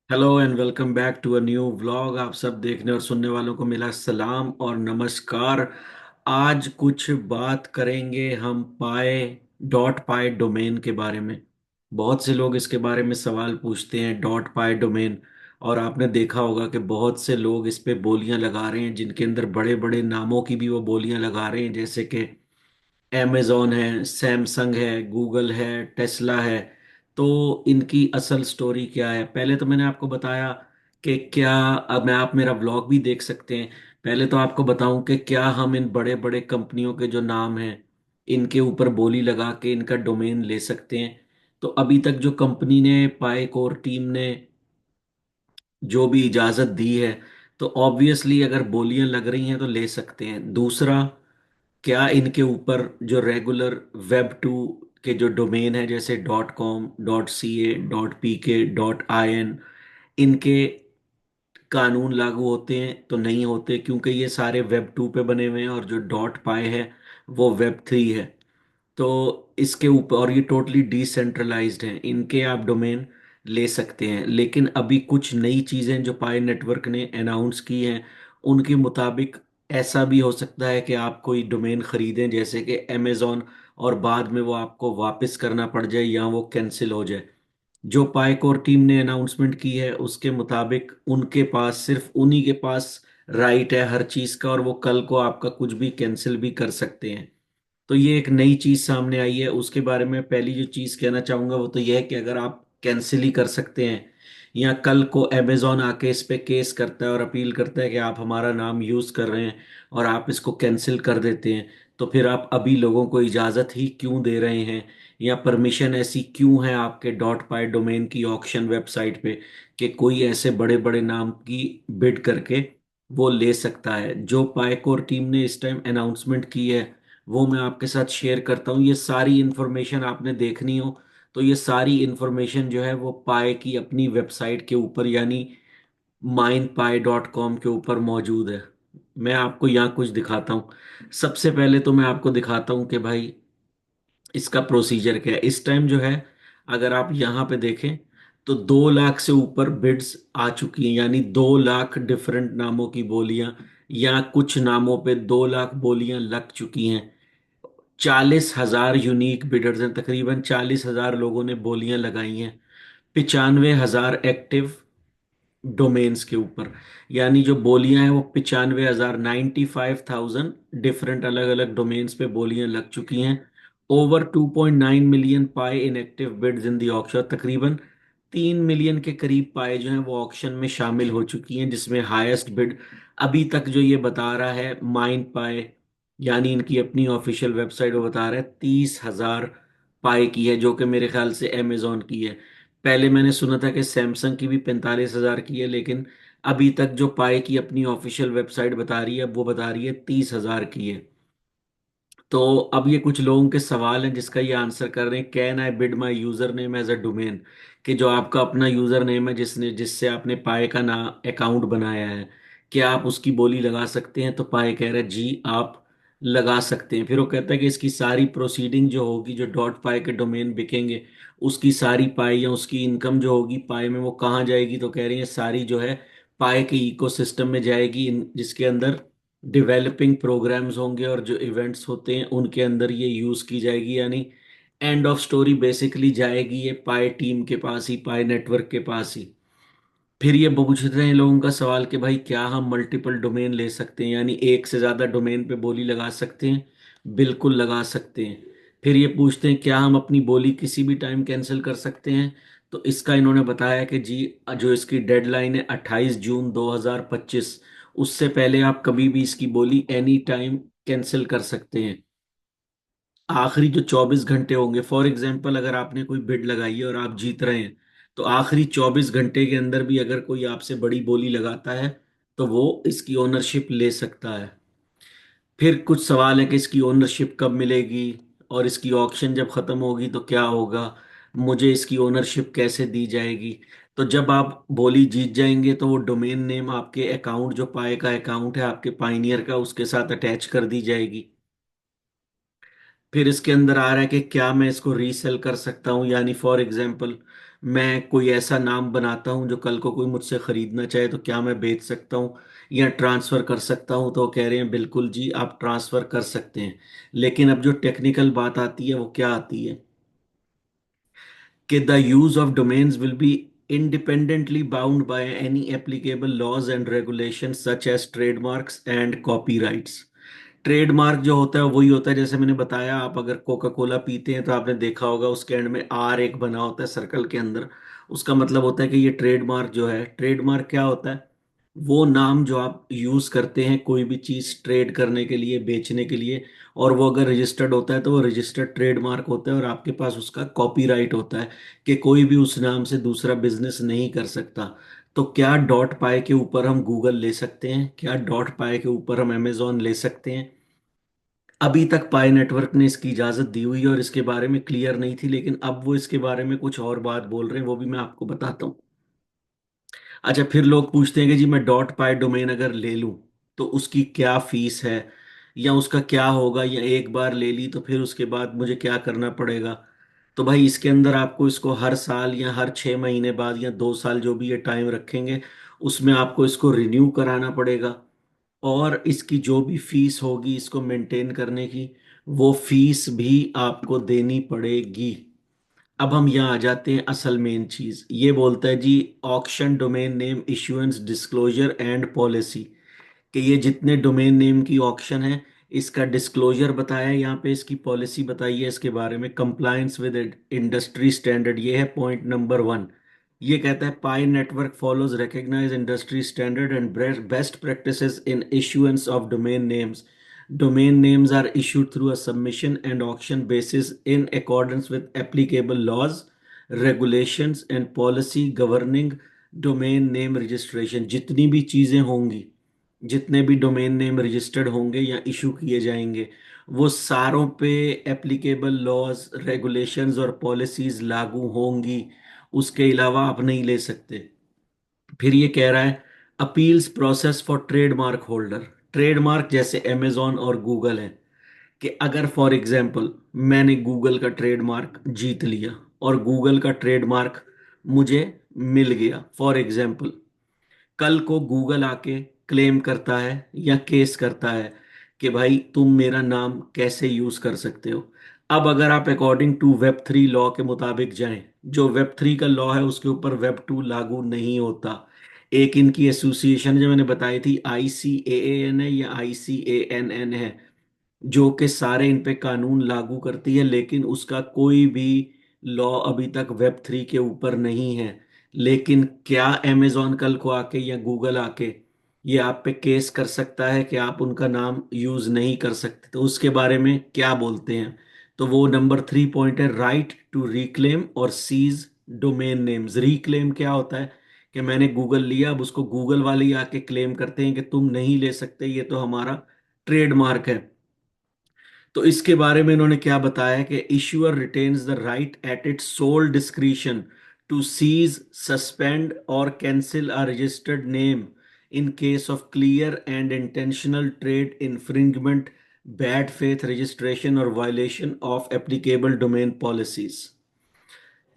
Hello and welcome back to a new vlog. आप सब देखने और सुनने वालों को मेरा सलाम और नमस्कार। आज कुछ बात करेंगे हम पाए डॉट पाई डोमेन के बारे में। बहुत से लोग इसके बारे में सवाल पूछते हैं डॉट पाई डोमेन। और आपने देखा होगा कि बहुत से लोग इस पे बोलियां लगा रहे हैं, जिनके अंदर बड़े बड़े नामों की भी वो बोलियां लगा रहे हैं, जैसे कि amazon है, सैमसंग है, गूगल है, टेस्ला है। तो इनकी असल स्टोरी क्या है, पहले तो मैंने आपको बताया कि क्या, अब मैं, आप मेरा ब्लॉग भी देख सकते हैं। पहले तो आपको बताऊं कि क्या हम इन बड़े बड़े कंपनियों के जो नाम हैं इनके ऊपर बोली लगा के इनका डोमेन ले सकते हैं। तो अभी तक जो कंपनी ने, पाई कोर टीम ने जो भी इजाजत दी है, तो ऑब्वियसली अगर बोलियां लग रही हैं तो ले सकते हैं। दूसरा, क्या इनके ऊपर जो रेगुलर वेब 2 के जो डोमेन है, जैसे .com, .ca, .pk, .in, इनके कानून लागू होते हैं तो नहीं होते, क्योंकि ये सारे वेब 2 पे बने हुए हैं और जो डॉट पाई है वो वेब 3 है। तो इसके ऊपर, और ये टोटली डिसेंट्रलाइज्ड हैं, इनके आप डोमेन ले सकते हैं। लेकिन अभी कुछ नई चीज़ें जो पाई नेटवर्क ने अनाउंस की हैं उनके मुताबिक ऐसा भी हो सकता है कि आप कोई डोमेन खरीदें जैसे कि अमेजोन, और बाद में वो आपको वापस करना पड़ जाए या वो कैंसिल हो जाए। जो पाइकोर टीम ने अनाउंसमेंट की है उसके मुताबिक उनके पास, सिर्फ उन्हीं के पास राइट है हर चीज़ का, और वो कल को आपका कुछ भी कैंसिल भी कर सकते हैं। तो ये एक नई चीज सामने आई है। उसके बारे में पहली जो चीज कहना चाहूंगा वो तो यह है कि अगर आप कैंसिल ही कर सकते हैं, या कल को अमेजोन आके इस पे केस करता है और अपील करता है कि आप हमारा नाम यूज कर रहे हैं और आप इसको कैंसिल कर देते हैं, तो फिर आप अभी लोगों को इजाजत ही क्यों दे रहे हैं, या परमिशन ऐसी क्यों है आपके डॉट पाई डोमेन की ऑक्शन वेबसाइट पे कि कोई ऐसे बड़े बड़े नाम की बिड करके वो ले सकता है। जो पाइकोर टीम ने इस टाइम अनाउंसमेंट की है वो मैं आपके साथ शेयर करता हूँ। ये सारी इन्फॉर्मेशन आपने देखनी हो तो ये सारी इन्फॉर्मेशन जो है वो पाई की अपनी वेबसाइट के ऊपर, यानी mindpie.com के ऊपर मौजूद है। मैं आपको यहाँ कुछ दिखाता हूँ। सबसे पहले तो मैं आपको दिखाता हूँ कि भाई इसका प्रोसीजर क्या है इस टाइम जो है। अगर आप यहाँ पे देखें तो 2 लाख से ऊपर बिड्स आ चुकी हैं, यानी 2 लाख डिफरेंट नामों की बोलियां, या कुछ नामों पे 2 लाख बोलियां लग चुकी हैं। 40,000 यूनिक बिडर्स हैं, तकरीबन 40,000 लोगों ने बोलियां लगाई हैं। 95,000 एक्टिव डोमेन्स के ऊपर, यानी जो बोलियां हैं वो 95,000, 95,000 डिफरेंट अलग अलग डोमेन्स पे बोलियां लग चुकी हैं। ओवर 2.9 मिलियन पाए in active bids in the auction, तकरीबन 3 मिलियन के करीब पाए जो हैं वो ऑक्शन में शामिल हो चुकी हैं, जिसमें हाईएस्ट बिड अभी तक जो ये बता रहा है माइंड पाए, यानी इनकी अपनी ऑफिशियल वेबसाइट, वो बता रहा है 30,000 पाए की है, जो कि मेरे ख्याल से अमेजोन की है। पहले मैंने सुना था कि सैमसंग की भी 45,000 की है, लेकिन अभी तक जो पाई की अपनी ऑफिशियल वेबसाइट बता रही है वो बता रही है 30,000 की है। तो अब ये कुछ लोगों के सवाल हैं जिसका ये आंसर कर रहे हैं, can I bid my user name as a domain, कि जो आपका अपना यूजर नेम है जिसने, जिससे आपने पाए का ना अकाउंट बनाया है, क्या आप उसकी बोली लगा सकते हैं। तो पाए कह रहा है जी आप लगा सकते हैं। फिर वो कहता है कि इसकी सारी प्रोसीडिंग जो होगी, जो डॉट पाए के डोमेन बिकेंगे उसकी सारी पाई या उसकी इनकम जो होगी पाए में वो कहाँ जाएगी, तो कह रही है सारी जो है पाए के इकोसिस्टम में जाएगी, जिसके अंदर डेवलपिंग प्रोग्राम्स होंगे और जो इवेंट्स होते हैं उनके अंदर ये यूज की जाएगी। यानी एंड ऑफ स्टोरी बेसिकली जाएगी ये पाई टीम के पास ही, पाई नेटवर्क के पास ही। फिर ये पूछ रहे हैं लोगों का सवाल कि भाई क्या हम मल्टीपल डोमेन ले सकते हैं, यानी एक से ज्यादा डोमेन पे बोली लगा सकते हैं। बिल्कुल लगा सकते हैं। फिर ये पूछते हैं क्या हम अपनी बोली किसी भी टाइम कैंसिल कर सकते हैं। तो इसका इन्होंने बताया कि जी, जो इसकी डेडलाइन है 28 जून 2025, उससे पहले आप कभी भी इसकी बोली एनी टाइम कैंसिल कर सकते हैं। आखिरी जो 24 घंटे होंगे, फॉर एग्जाम्पल अगर आपने कोई बिड लगाई है और आप जीत रहे हैं, तो आखिरी 24 घंटे के अंदर भी अगर कोई आपसे बड़ी बोली लगाता है तो वो इसकी ओनरशिप ले सकता है। फिर कुछ सवाल है कि इसकी ओनरशिप कब मिलेगी, और इसकी ऑक्शन जब खत्म होगी तो क्या होगा, मुझे इसकी ओनरशिप कैसे दी जाएगी। तो जब आप बोली जीत जाएंगे तो वो डोमेन नेम आपके अकाउंट, जो पाए का अकाउंट है आपके पाइनियर का, उसके साथ अटैच कर दी जाएगी। फिर इसके अंदर आ रहा है कि क्या मैं इसको रीसेल कर सकता हूँ, यानी फॉर एग्जांपल मैं कोई ऐसा नाम बनाता हूं जो कल को कोई मुझसे खरीदना चाहे तो क्या मैं बेच सकता हूं या ट्रांसफर कर सकता हूं? तो वो कह रहे हैं बिल्कुल जी, आप ट्रांसफर कर सकते हैं। लेकिन अब जो टेक्निकल बात आती है वो क्या आती है कि the use of domains will be independently bound by any applicable laws and regulations such as trademarks and copyrights। Trademark जो होता है वही होता है, जैसे मैंने बताया, आप अगर कोका कोला पीते हैं तो आपने देखा होगा उसके एंड में आर एक बना होता है सर्कल के अंदर। उसका मतलब होता है कि ये ट्रेडमार्क जो है, ट्रेडमार्क क्या होता है? वो नाम जो आप यूज करते हैं कोई भी चीज ट्रेड करने के लिए, बेचने के लिए, और वो अगर रजिस्टर्ड होता है तो वो रजिस्टर्ड ट्रेडमार्क होता है और आपके पास उसका कॉपीराइट होता है कि कोई भी उस नाम से दूसरा बिजनेस नहीं कर सकता। तो क्या डॉट पाई के ऊपर हम गूगल ले सकते हैं? क्या डॉट पाई के ऊपर हम अमेजोन ले सकते हैं? अभी तक पाई नेटवर्क ने इसकी इजाजत दी हुई है और इसके बारे में क्लियर नहीं थी, लेकिन अब वो इसके बारे में कुछ और बात बोल रहे हैं, वो भी मैं आपको बताता हूँ। अच्छा, फिर लोग पूछते हैं कि जी मैं डॉट पाई डोमेन अगर ले लूं तो उसकी क्या फीस है, या उसका क्या होगा, या एक बार ले ली तो फिर उसके बाद मुझे क्या करना पड़ेगा? तो भाई इसके अंदर आपको इसको हर साल या हर 6 महीने बाद या 2 साल जो भी ये टाइम रखेंगे उसमें आपको इसको रिन्यू कराना पड़ेगा। और इसकी जो भी फीस होगी इसको मेंटेन करने की, वो फीस भी आपको देनी पड़ेगी। अब हम यहाँ आ जाते हैं असल मेन चीज। ये बोलता है जी auction domain name issuance disclosure and policy, कि ये जितने डोमेन नेम की ऑक्शन है इसका डिस्क्लोजर बताया है, यहाँ पे इसकी पॉलिसी बताई है इसके बारे में, कंप्लायंस विद इंडस्ट्री स्टैंडर्ड, ये है पॉइंट नंबर 1। ये कहता है Pi network follows recognize industry standard and best practices in issuance of domain names. Domain names are issued through a submission and auction basis in accordance with applicable laws, regulations and policy governing domain name registration। जितनी भी चीजें होंगी, जितने भी domain name registered होंगे या issue किए जाएंगे, वो सारों पे एप्लीकेबल लॉज, रेगुलेशंस और पॉलिसीज लागू होंगी। उसके अलावा आप नहीं ले सकते। फिर ये कह रहा है appeals process for trademark holder. Trademark जैसे अमेजॉन और गूगल है, कि अगर फॉर एग्जांपल मैंने गूगल का ट्रेडमार्क जीत लिया और गूगल का ट्रेडमार्क मुझे मिल गया, फॉर एग्जांपल कल को गूगल आके क्लेम करता है या केस करता है कि भाई तुम मेरा नाम कैसे यूज कर सकते हो। अब अगर आप अकॉर्डिंग टू वेब 3 लॉ के मुताबिक जाएं, जो वेब 3 का लॉ है उसके ऊपर वेब 2 लागू नहीं होता। एक इनकी एसोसिएशन जो मैंने बताई थी ICAAN है या ICANN है, जो कि सारे इन पे कानून लागू करती है, लेकिन उसका कोई भी लॉ अभी तक वेब 3 के ऊपर नहीं है। लेकिन क्या अमेजॉन कल को आके या गूगल आके ये आप पे केस कर सकता है कि आप उनका नाम यूज नहीं कर सकते? तो उसके बारे में क्या बोलते हैं? तो वो नंबर 3 पॉइंट है राइट टू रिक्लेम और सीज डोमेन नेम्स। रिक्लेम क्या होता है कि मैंने गूगल लिया, अब उसको गूगल वाले ही आके क्लेम करते हैं कि तुम नहीं ले सकते, ये तो हमारा ट्रेडमार्क है। तो इसके बारे में इन्होंने क्या बताया कि issuer retains the right at its sole discretion to seize, suspend और cancel a registered name in case of clear and intentional trade infringement, bad faith registration और violation of applicable domain policies.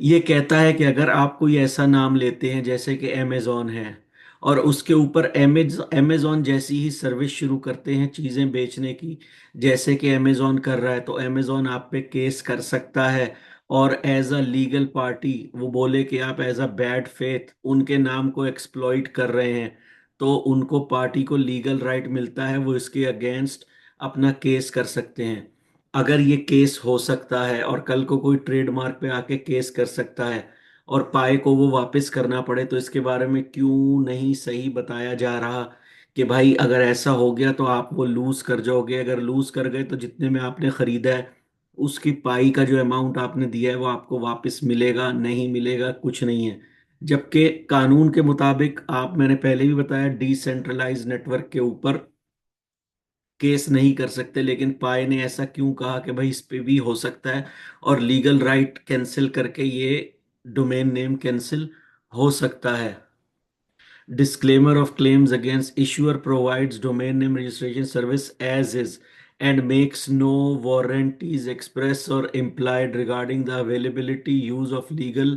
ये कहता है कि अगर आप कोई ऐसा नाम लेते हैं जैसे कि अमेजोन है और उसके ऊपर अमेजोन जैसी ही सर्विस शुरू करते हैं चीज़ें बेचने की, जैसे कि अमेजोन कर रहा है, तो अमेजोन आप पे केस कर सकता है। और एज अ लीगल पार्टी वो बोले कि आप एज अ बैड फेथ उनके नाम को एक्सप्लॉइट कर रहे हैं, तो उनको पार्टी को लीगल राइट मिलता है, वो इसके अगेंस्ट अपना केस कर सकते हैं। अगर ये केस हो सकता है और कल को कोई ट्रेडमार्क पे आके केस कर सकता है और पाए को वो वापस करना पड़े, तो इसके बारे में क्यों नहीं सही बताया जा रहा कि भाई अगर ऐसा हो गया तो आप वो लूज कर जाओगे? अगर लूज कर गए तो जितने में आपने खरीदा है उसकी पाई का जो अमाउंट आपने दिया है वो आपको वापस मिलेगा नहीं मिलेगा? कुछ नहीं है। जबकि कानून के मुताबिक आप, मैंने पहले भी बताया, डिसेंट्रलाइज नेटवर्क के ऊपर केस नहीं कर सकते, लेकिन पाई ने ऐसा क्यों कहा कि भाई इस पे भी हो सकता है और लीगल राइट कैंसिल करके ये डोमेन नेम कैंसिल हो सकता है। Disclaimer of claims against issuer provides domain name registration service as is and makes no warranties express or implied regarding the availability, use of legal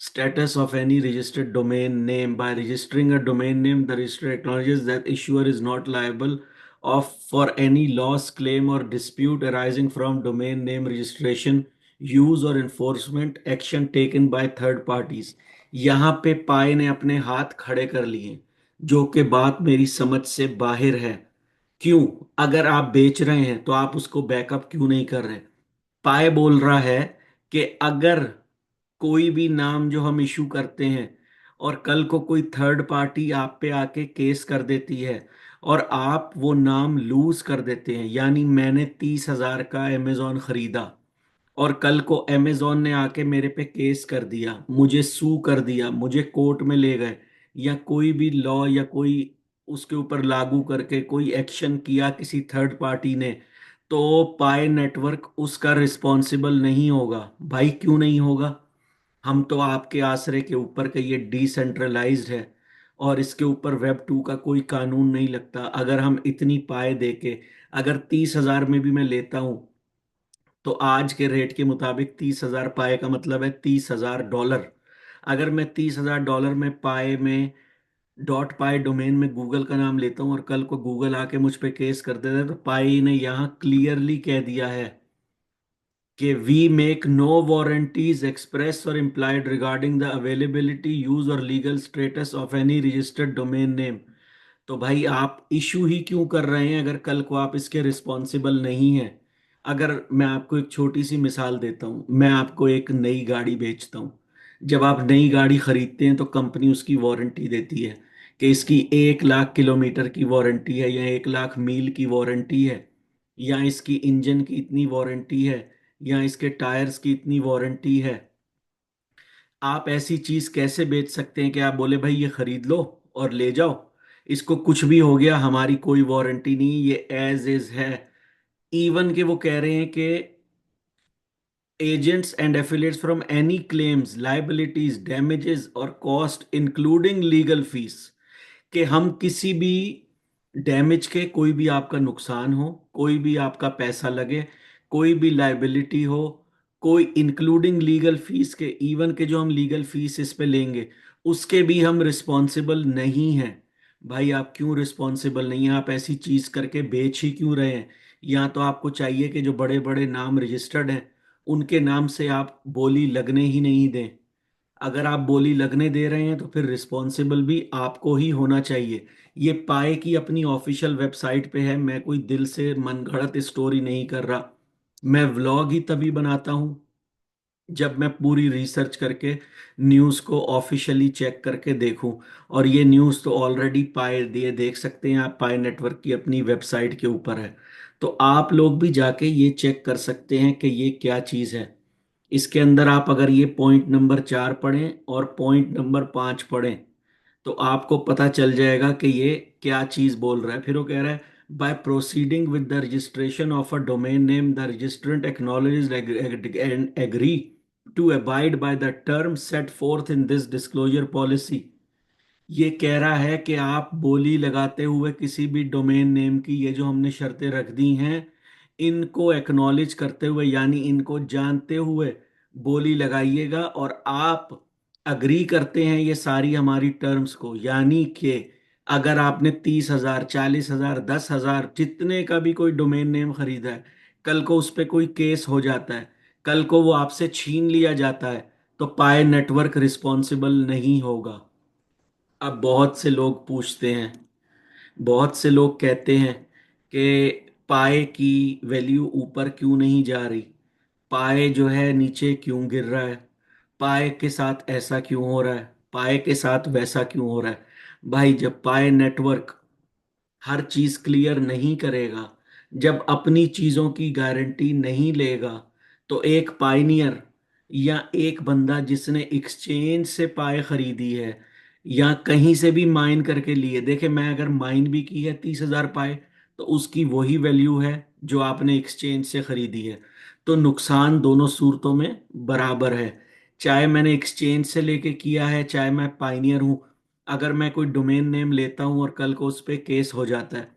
Status of any registered domain name. By registering a domain name, the registrar acknowledges that issuer is not liable of for any loss, claim or dispute arising from domain name registration, use or enforcement action taken by third parties. यहाँ पे पाए ने अपने हाथ खड़े कर लिए, जो कि बात मेरी समझ से बाहर है। क्यों? अगर आप बेच रहे हैं तो आप उसको बैकअप क्यों नहीं कर रहे? पाए बोल रहा है कि अगर कोई भी नाम जो हम इशू करते हैं और कल को कोई थर्ड पार्टी आप पे आके केस कर देती है और आप वो नाम लूज कर देते हैं, यानी मैंने 30,000 का अमेजोन खरीदा और कल को अमेजोन ने आके मेरे पे केस कर दिया, मुझे सू कर दिया, मुझे कोर्ट में ले गए, या कोई भी लॉ या कोई उसके ऊपर लागू करके कोई एक्शन किया किसी थर्ड पार्टी ने, तो पाए नेटवर्क उसका रिस्पॉन्सिबल नहीं होगा। भाई क्यों नहीं होगा? हम तो आपके आसरे के ऊपर के ये डिसेंट्रलाइज्ड है और इसके ऊपर वेब 2 का कोई कानून नहीं लगता। अगर हम इतनी पाए देके, अगर 30,000 में भी मैं लेता हूं, तो आज के रेट के मुताबिक 30,000 पाए का मतलब है $30,000। अगर मैं $30,000 में पाए में डॉट पाए डोमेन में गूगल का नाम लेता हूं और कल को गूगल आके मुझ पे केस कर देता है, तो पाई ने यहाँ क्लियरली कह दिया है कि we make no warranties express और implied regarding the availability, use और legal status of any registered domain name. तो भाई आप इशू ही क्यों कर रहे हैं अगर कल को आप इसके रिस्पॉन्सिबल नहीं हैं? अगर मैं आपको एक छोटी सी मिसाल देता हूं, मैं आपको एक नई गाड़ी बेचता हूं। जब आप नई गाड़ी खरीदते हैं तो कंपनी उसकी वारंटी देती है कि इसकी 1 लाख किलोमीटर की वारंटी है, या 1 लाख मील की वारंटी है, या इसकी इंजन की इतनी वारंटी है, या इसके टायर्स की इतनी वारंटी है। आप ऐसी चीज कैसे बेच सकते हैं कि आप बोले भाई ये खरीद लो और ले जाओ, इसको कुछ भी हो गया हमारी कोई वारंटी नहीं, ये एज इज है। इवन के वो कह रहे हैं कि agents and affiliates from any claims, liabilities, damages or cost including legal fees, कि हम किसी भी डैमेज के, कोई भी आपका नुकसान हो, कोई भी आपका पैसा लगे, कोई भी लाइबिलिटी हो, कोई इंक्लूडिंग लीगल फीस के, इवन के जो हम लीगल फीस इस पे लेंगे उसके भी हम रिस्पॉन्सिबल नहीं हैं। भाई आप क्यों रिस्पॉन्सिबल नहीं हैं? आप ऐसी चीज करके बेच ही क्यों रहे हैं? या तो आपको चाहिए कि जो बड़े बड़े नाम रजिस्टर्ड हैं उनके नाम से आप बोली लगने ही नहीं दें। अगर आप बोली लगने दे रहे हैं तो फिर रिस्पॉन्सिबल भी आपको ही होना चाहिए। ये पाए की अपनी ऑफिशियल वेबसाइट पे है, मैं कोई दिल से मनगढ़ंत स्टोरी नहीं कर रहा। मैं व्लॉग ही तभी बनाता हूं जब मैं पूरी रिसर्च करके न्यूज़ को ऑफिशियली चेक करके देखूं। और ये न्यूज़ तो ऑलरेडी पाए दिए देख सकते हैं आप, पाए नेटवर्क की अपनी वेबसाइट के ऊपर है। तो आप लोग भी जाके ये चेक कर सकते हैं कि ये क्या चीज़ है। इसके अंदर आप अगर ये पॉइंट नंबर 4 पढ़ें और पॉइंट नंबर 5 पढ़ें तो आपको पता चल जाएगा कि ये क्या चीज बोल रहा है। फिर वो कह रहा है by proceeding with the registration of a domain name the registrant acknowledge and agree to abide by the term set forth in this disclosure policy. ये कह रहा है कि आप बोली लगाते हुए किसी भी डोमेन नेम की ये जो हमने शर्तें रख दी हैं इनको एक्नॉलेज करते हुए, यानी इनको जानते हुए बोली लगाइएगा, और आप अग्री करते हैं ये सारी हमारी टर्म्स को। यानी कि अगर आपने 30,000, 40,000, 10,000 जितने का भी कोई डोमेन नेम खरीदा है, कल को उस पर कोई केस हो जाता है, कल को वो आपसे छीन लिया जाता है, तो पाए नेटवर्क रिस्पॉन्सिबल नहीं होगा। अब बहुत से लोग पूछते हैं, बहुत से लोग कहते हैं कि पाए की वैल्यू ऊपर क्यों नहीं जा रही, पाए जो है नीचे क्यों गिर रहा है, पाए के साथ ऐसा क्यों हो रहा है, पाए के साथ वैसा क्यों हो रहा है। भाई जब पाए नेटवर्क हर चीज क्लियर नहीं करेगा, जब अपनी चीजों की गारंटी नहीं लेगा, तो एक पाइनियर या एक बंदा जिसने एक्सचेंज से पाए खरीदी है या कहीं से भी माइन करके लिए, देखे मैं अगर माइन भी की है 30,000 पाए तो उसकी वही वैल्यू है जो आपने एक्सचेंज से खरीदी है। तो नुकसान दोनों सूरतों में बराबर है, चाहे मैंने एक्सचेंज से लेके किया है चाहे मैं पाइनियर हूं। अगर मैं कोई डोमेन नेम लेता हूं और कल को उस पर केस हो जाता है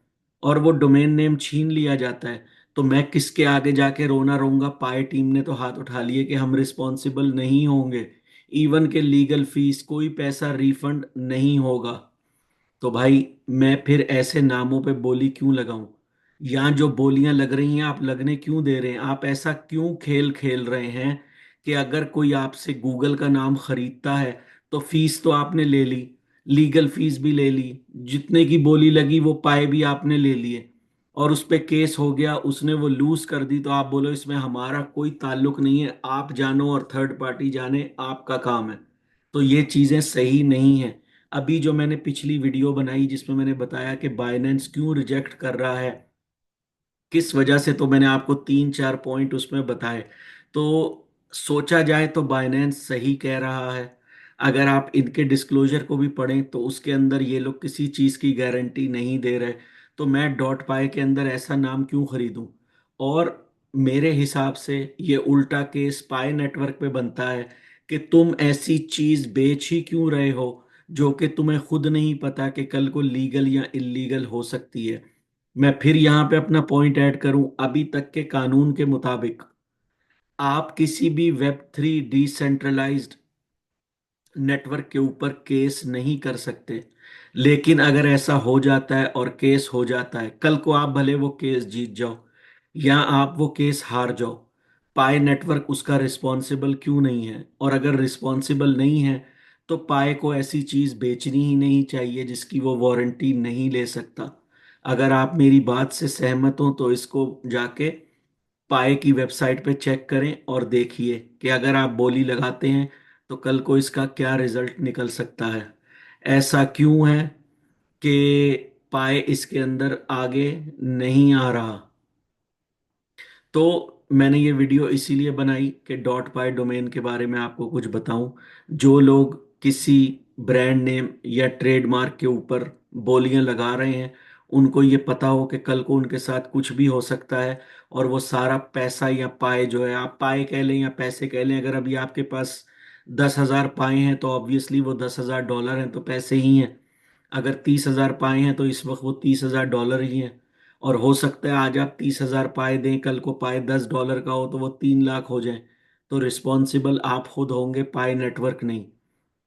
और वो डोमेन नेम छीन लिया जाता है, तो मैं किसके आगे जाके रोना रहूंगा? पाए टीम ने तो हाथ उठा लिए कि हम रिस्पॉन्सिबल नहीं होंगे। इवन के लीगल फीस, कोई पैसा रिफंड नहीं होगा। तो भाई मैं फिर ऐसे नामों पे बोली क्यों लगाऊं? यहाँ जो बोलियां लग रही हैं आप लगने क्यों दे रहे हैं? आप ऐसा क्यों खेल खेल रहे हैं कि अगर कोई आपसे गूगल का नाम खरीदता है तो फीस तो आपने ले ली, लीगल फीस भी ले ली, जितने की बोली लगी वो पाए भी आपने ले लिए, और उस पे केस हो गया, उसने वो लूज कर दी, तो आप बोलो इसमें हमारा कोई ताल्लुक नहीं है, आप जानो और थर्ड पार्टी जाने, आपका काम है। तो ये चीजें सही नहीं है। अभी जो मैंने पिछली वीडियो बनाई जिसमें मैंने बताया कि बाइनेंस क्यों रिजेक्ट कर रहा है, किस वजह से, तो मैंने आपको 3-4 पॉइंट उसमें बताए। तो सोचा जाए तो बाइनेंस सही कह रहा है। अगर आप इनके डिस्क्लोजर को भी पढ़ें तो उसके अंदर ये लोग किसी चीज़ की गारंटी नहीं दे रहे। तो मैं डॉट पाई के अंदर ऐसा नाम क्यों खरीदूं? और मेरे हिसाब से ये उल्टा केस पाई नेटवर्क पे बनता है कि तुम ऐसी चीज़ बेच ही क्यों रहे हो जो कि तुम्हें खुद नहीं पता कि कल को लीगल या इलीगल हो सकती है। मैं फिर यहां पे अपना पॉइंट ऐड करूं, अभी तक के कानून के मुताबिक आप किसी भी वेब 3 डिसेंट्रलाइज्ड नेटवर्क के ऊपर केस नहीं कर सकते। लेकिन अगर ऐसा हो जाता है और केस हो जाता है, कल को आप भले वो केस जीत जाओ या आप वो केस हार जाओ, पाई नेटवर्क उसका रिस्पॉन्सिबल क्यों नहीं है? और अगर रिस्पॉन्सिबल नहीं है तो पाई को ऐसी चीज बेचनी ही नहीं चाहिए जिसकी वो वारंटी नहीं ले सकता। अगर आप मेरी बात से सहमत हो तो इसको जाके पाए की वेबसाइट पे चेक करें और देखिए कि अगर आप बोली लगाते हैं तो कल को इसका क्या रिजल्ट निकल सकता है। ऐसा क्यों है कि पाए इसके अंदर आगे नहीं आ रहा? तो मैंने ये वीडियो इसीलिए बनाई कि डॉट पाई डोमेन के बारे में आपको कुछ बताऊं। जो लोग किसी ब्रांड नेम या ट्रेडमार्क के ऊपर बोलियां लगा रहे हैं, उनको ये पता हो कि कल को उनके साथ कुछ भी हो सकता है, और वो सारा पैसा या पाए जो है, आप पाए कह लें या पैसे कह लें, अगर अभी आपके पास 10,000 पाए हैं तो ऑब्वियसली वो $10,000 हैं, तो पैसे ही हैं। अगर 30,000 पाए हैं तो इस वक्त वो $30,000 ही हैं। और हो सकता है आज आप 30,000 पाए दें, कल को पाए $10 का हो तो वो 3 लाख हो जाए। तो रिस्पॉन्सिबल आप खुद होंगे, पाए नेटवर्क नहीं।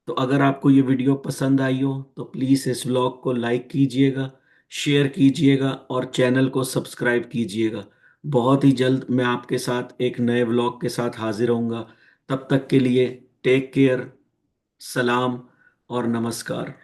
तो अगर आपको ये वीडियो पसंद आई हो तो प्लीज़ इस व्लॉग को लाइक कीजिएगा, शेयर कीजिएगा और चैनल को सब्सक्राइब कीजिएगा। बहुत ही जल्द मैं आपके साथ एक नए व्लॉग के साथ हाजिर होऊंगा। तब तक के लिए टेक केयर, सलाम और नमस्कार।